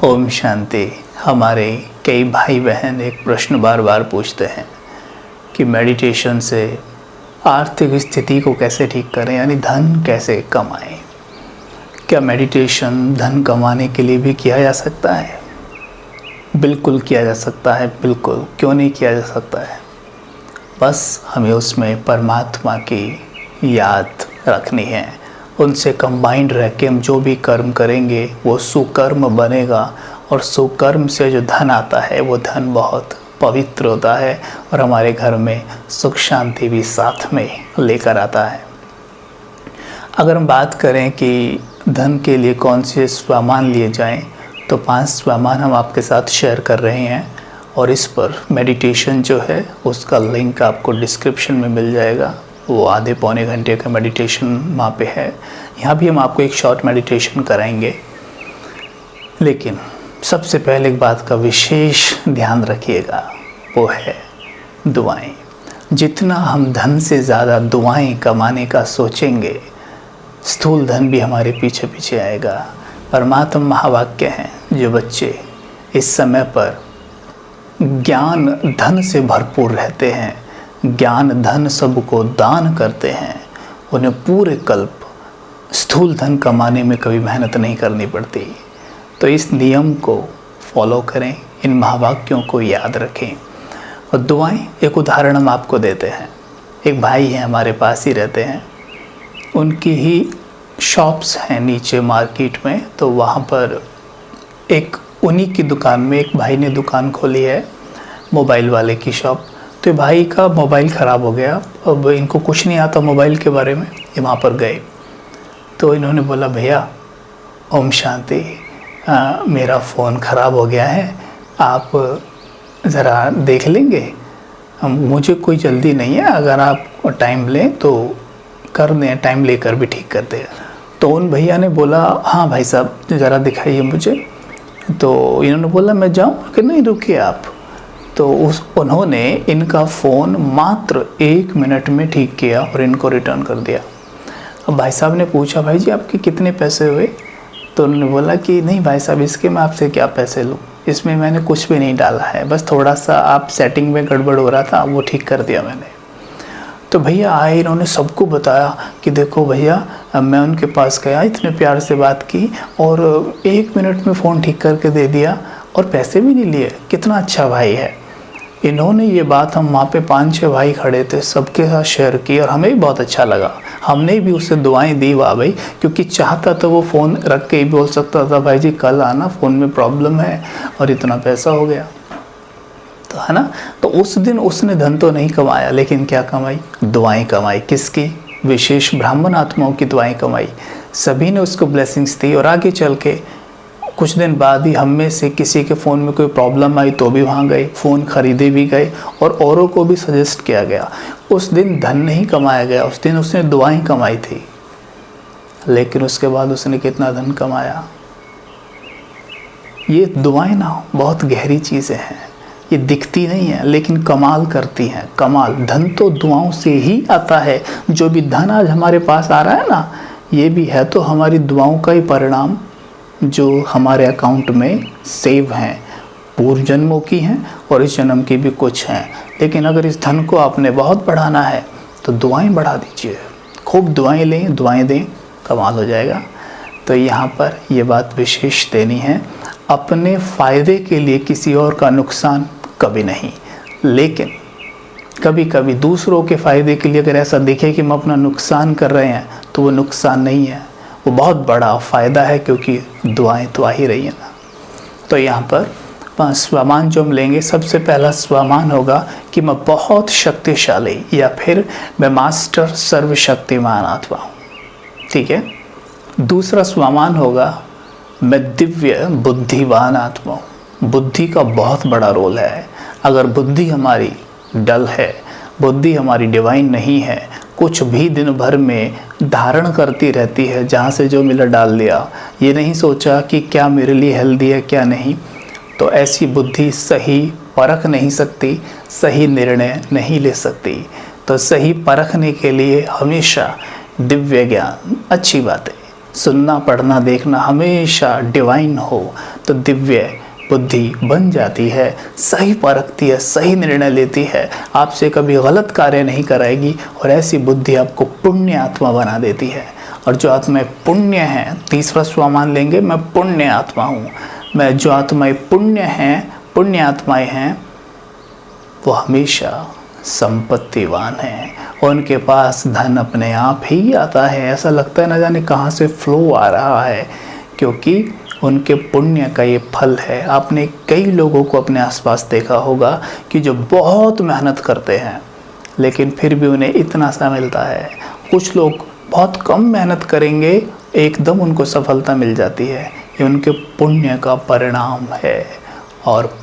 ओम शांति। हमारे कई भाई बहन एक प्रश्न बार बार पूछते हैं कि मेडिटेशन से आर्थिक स्थिति को कैसे ठीक करें, यानी धन कैसे कमाएं। क्या मेडिटेशन धन कमाने के लिए भी किया जा सकता है? बिल्कुल किया जा सकता है, बिल्कुल। क्यों नहीं किया जा सकता है? बस हमें उसमें परमात्मा की याद रखनी है। उनसे कंबाइंड रह के हम जो भी कर्म करेंगे वो सुकर्म बनेगा, और सुकर्म से जो धन आता है वो धन बहुत पवित्र होता है और हमारे घर में सुख शांति भी साथ में लेकर आता है। अगर हम बात करें कि धन के लिए कौन से सामान लिए जाएं, तो 5 सामान हम आपके साथ शेयर कर रहे हैं, और इस पर मेडिटेशन जो है उसका लिंक आपको डिस्क्रिप्शन में मिल जाएगा। वो आधे पौने घंटे का मेडिटेशन वहाँ पे है। यहाँ भी हम आपको एक शॉर्ट मेडिटेशन कराएंगे, लेकिन सबसे पहले एक बात का विशेष ध्यान रखिएगा, वो है दुआएं। जितना हम धन से ज़्यादा दुआएं कमाने का सोचेंगे, स्थूल धन भी हमारे पीछे पीछे आएगा। परमात्मा महावाक्य हैं, जो बच्चे इस समय पर ज्ञान धन से भरपूर रहते हैं, ज्ञान धन सबको दान करते हैं, उन्हें पूरे कल्प स्थूल धन कमाने में कभी मेहनत नहीं करनी पड़ती। तो इस नियम को फॉलो करें, इन महावाक्यों को याद रखें। और दुआएं, एक उदाहरण हम आपको देते हैं। एक भाई हैं, हमारे पास ही रहते हैं, उनकी ही शॉप्स हैं नीचे मार्केट में। तो वहाँ पर एक उन्हीं की दुकान में एक भाई ने दुकान खोली है, मोबाइल वाले की शॉप। तो भाई का मोबाइल ख़राब हो गया, अब इनको कुछ नहीं आता मोबाइल के बारे में। ये वहाँ पर गए तो इन्होंने बोला, भैया ओम शांति, मेरा फ़ोन ख़राब हो गया है, आप ज़रा देख लेंगे? मुझे कोई जल्दी नहीं है, अगर आप टाइम लें तो कर दें, टाइम लेकर भी ठीक कर दें। तो उन भैया ने बोला, हाँ भाई साहब ज़रा दिखाइए मुझे। तो इन्होंने बोला, मैं जाऊँ कि नहीं, रुकिए आप। तो उन्होंने इनका फ़ोन मात्र 1 मिनट में ठीक किया और इनको रिटर्न कर दिया। अब भाई साहब ने पूछा, भाई जी आपके कितने पैसे हुए? तो उन्होंने बोला कि नहीं भाई साहब, इसके मैं आपसे क्या पैसे लूँ, इसमें मैंने कुछ भी नहीं डाला है, बस थोड़ा सा आप सेटिंग में गड़बड़ हो रहा था, वो ठीक कर दिया मैंने। तो भैया आए, इन्होंने सबको बताया कि देखो भैया, मैं उनके पास गया, इतने प्यार से बात की और 1 मिनट में फ़ोन ठीक करके दे दिया और पैसे भी नहीं लिए, कितना अच्छा भाई है। इन्होंने ये बात, हम वहाँ पे 5-6 भाई खड़े थे, सबके साथ शेयर की और हमें भी बहुत अच्छा लगा। हमने भी उसे दुआएं दी, वाह भाई, क्योंकि चाहता तो वो फ़ोन रख के ही बोल सकता था, भाई जी कल आना, फ़ोन में प्रॉब्लम है, और इतना पैसा हो गया, तो है ना। तो उस दिन उसने धन तो नहीं कमाया, लेकिन क्या कमाई? दुआएं कमाई। किसकी? विशेष ब्राह्मण आत्माओं की दुआएं कमाई। सभी ने उसको ब्लेसिंग्स दी, और आगे चल के कुछ दिन बाद ही हम में से किसी के फ़ोन में कोई प्रॉब्लम आई तो भी वहाँ गए, फ़ोन ख़रीदे भी गए, और औरों को भी सजेस्ट किया गया। उस दिन धन नहीं कमाया गया, उस दिन उसने दुआएं कमाई थी। लेकिन उसके बाद उसने कितना धन कमाया? ये दुआएं ना बहुत गहरी चीज़ें हैं, ये दिखती नहीं है लेकिन कमाल करती हैं। कमाल धन तो दुआओं से ही आता है। जो भी धन आज हमारे पास आ रहा है ना, ये भी है तो हमारी दुआओं का ही परिणाम, जो हमारे अकाउंट में सेव हैं, पूर्व जन्मों की हैं और इस जन्म की भी कुछ हैं। लेकिन अगर इस धन को आपने बहुत बढ़ाना है तो दुआएं बढ़ा दीजिए, खूब दुआएं लें, दुआएं दें, कमाल हो जाएगा। तो यहाँ पर ये बात विशेष देनी है, अपने फ़ायदे के लिए किसी और का नुकसान कभी नहीं, लेकिन कभी कभी दूसरों के फ़ायदे के लिए अगर ऐसा दिखे कि हम अपना नुकसान कर रहे हैं, तो वो नुकसान नहीं है, वो बहुत बड़ा फ़ायदा है, क्योंकि दुआएं तो आ ही रही हैं ना। तो यहाँ पर 5 स्वामान जो हम लेंगे, सबसे पहला स्वामान होगा कि मैं बहुत शक्तिशाली, या फिर मैं मास्टर सर्वशक्तिमान आत्मा हूँ, ठीक है। दूसरा स्वामान होगा, मैं दिव्य बुद्धिवान आत्मा हूँ। बुद्धि का बहुत बड़ा रोल है। अगर बुद्धि हमारी डल है, बुद्धि हमारी डिवाइन नहीं है, कुछ भी दिन भर में धारण करती रहती है, जहाँ से जो मिला डाल दिया, ये नहीं सोचा कि क्या मेरे लिए हेल्दी है क्या नहीं, तो ऐसी बुद्धि सही परख नहीं सकती, सही निर्णय नहीं ले सकती। तो सही परखने के लिए हमेशा दिव्य ज्ञान, अच्छी बातें सुनना, पढ़ना, देखना हमेशा डिवाइन हो, तो दिव्य बुद्धि बन जाती है, सही परखती है, सही निर्णय लेती है, आपसे कभी गलत कार्य नहीं कराएगी और ऐसी बुद्धि आपको पुण्य आत्मा बना देती है। और जो आत्माएं पुण्य हैं, तीसरा स्वमान लेंगे, मैं पुण्य आत्मा हूँ। मैं जो आत्माएं पुण्य हैं, पुण्य आत्माएं हैं, वो हमेशा संपत्तिवान हैं और उनके पास धन अपने आप ही आता है। ऐसा लगता है न जाने कहाँ से फ्लो आ रहा है, क्योंकि उनके पुण्य का ये फल है। आपने कई लोगों को अपने आसपास देखा होगा कि जो बहुत मेहनत करते हैं लेकिन फिर भी उन्हें इतना सा मिलता है। कुछ लोग बहुत कम मेहनत करेंगे, एकदम उनको सफलता मिल जाती है। ये उनके पुण्य का परिणाम है। और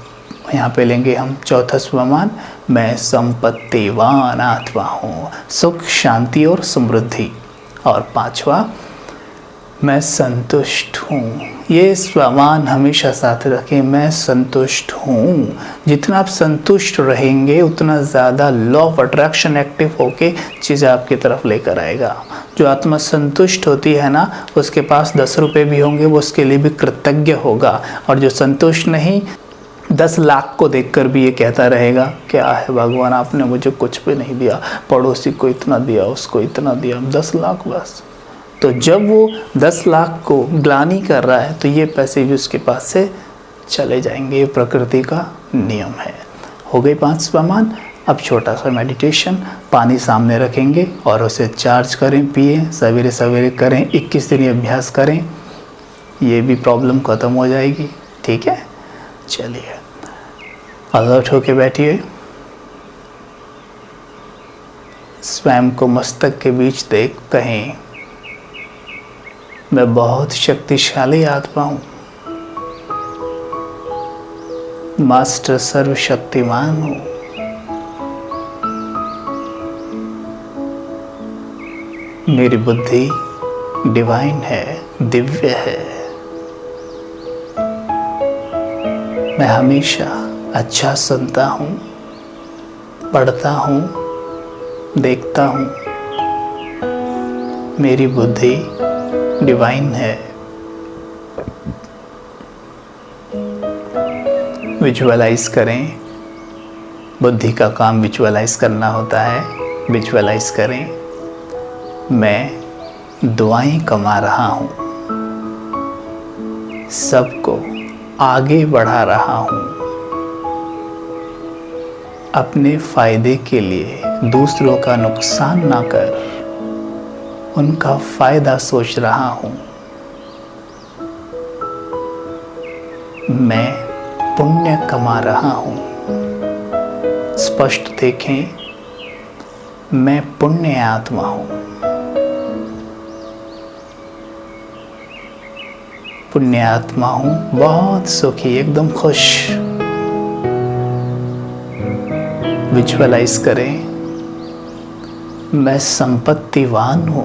यहाँ पे लेंगे हम चौथा स्वमान, मैं संपत्तिवान आत्मा हूँ, सुख, शांति और समृद्धि। और पांचवा, मैं संतुष्ट हूँ। ये स्वमान हमेशा साथ रखें, मैं संतुष्ट हूँ। जितना आप संतुष्ट रहेंगे उतना ज़्यादा लॉ ऑफ अट्रैक्शन एक्टिव होके चीज़ें आपकी तरफ लेकर आएगा। जो आत्मा संतुष्ट होती है ना, उसके पास 10 रुपये भी होंगे, वो उसके लिए भी कृतज्ञ होगा। और जो संतुष्ट नहीं, 10 लाख को देखकर भी ये कहता रहेगा, क्या है भगवान, आपने मुझे कुछ भी नहीं दिया, पड़ोसी को इतना दिया, उसको इतना दिया, 10 लाख बस। तो जब वो 10 लाख को ग्लानि कर रहा है तो ये पैसे भी उसके पास से चले जाएंगे। ये प्रकृति का नियम है। हो गई 5 स्वमान। अब छोटा सा मेडिटेशन, पानी सामने रखेंगे और उसे चार्ज करें, पिए, सवेरे सवेरे करें, 21 दिन अभ्यास करें, ये भी प्रॉब्लम ख़त्म हो जाएगी। ठीक है, चलिए अलर्ट होके बैठिए। स्वयं को मस्तक के बीच देख कहें, मैं बहुत शक्तिशाली आत्मा हूँ, मास्टर सर्वशक्तिमान हूँ। मेरी बुद्धि डिवाइन है, दिव्य है। मैं हमेशा अच्छा सुनता हूँ, पढ़ता हूँ, देखता हूँ। मेरी बुद्धि डिवाइन है। विजुअलाइज करें, बुद्धि का काम विजुअलाइज करना होता है। विजुअलाइज करें, मैं दुआएं कमा रहा हूँ, सबको आगे बढ़ा रहा हूँ, अपने फायदे के लिए दूसरों का नुकसान ना कर उनका फायदा सोच रहा हूँ। मैं पुण्य कमा रहा हूँ। स्पष्ट देखें, मैं पुण्य आत्मा हूँ। पुण्य आत्मा हूँ, बहुत सुखी, एकदम खुश। विजुअलाइज करें, मैं संपत्तिवान हूँ।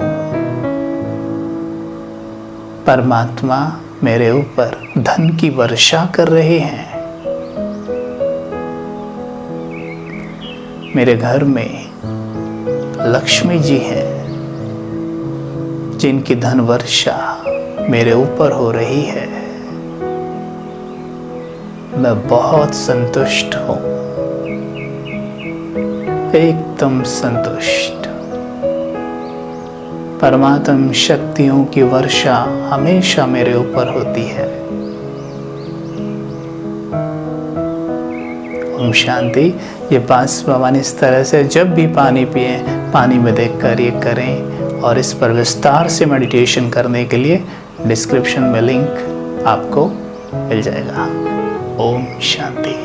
परमात्मा मेरे ऊपर धन की वर्षा कर रहे हैं। मेरे घर में लक्ष्मी जी हैं, जिनकी धन वर्षा मेरे ऊपर हो रही है। मैं बहुत संतुष्ट हूँ, एकदम संतुष्ट। परमात्म शक्तियों की वर्षा हमेशा मेरे ऊपर होती है। ओम शांति। ये 5 स्वमान इस तरह से जब भी पानी पिए, पानी में देखकर ये करें। और इस पर विस्तार से मेडिटेशन करने के लिए डिस्क्रिप्शन में लिंक आपको मिल जाएगा। ओम शांति।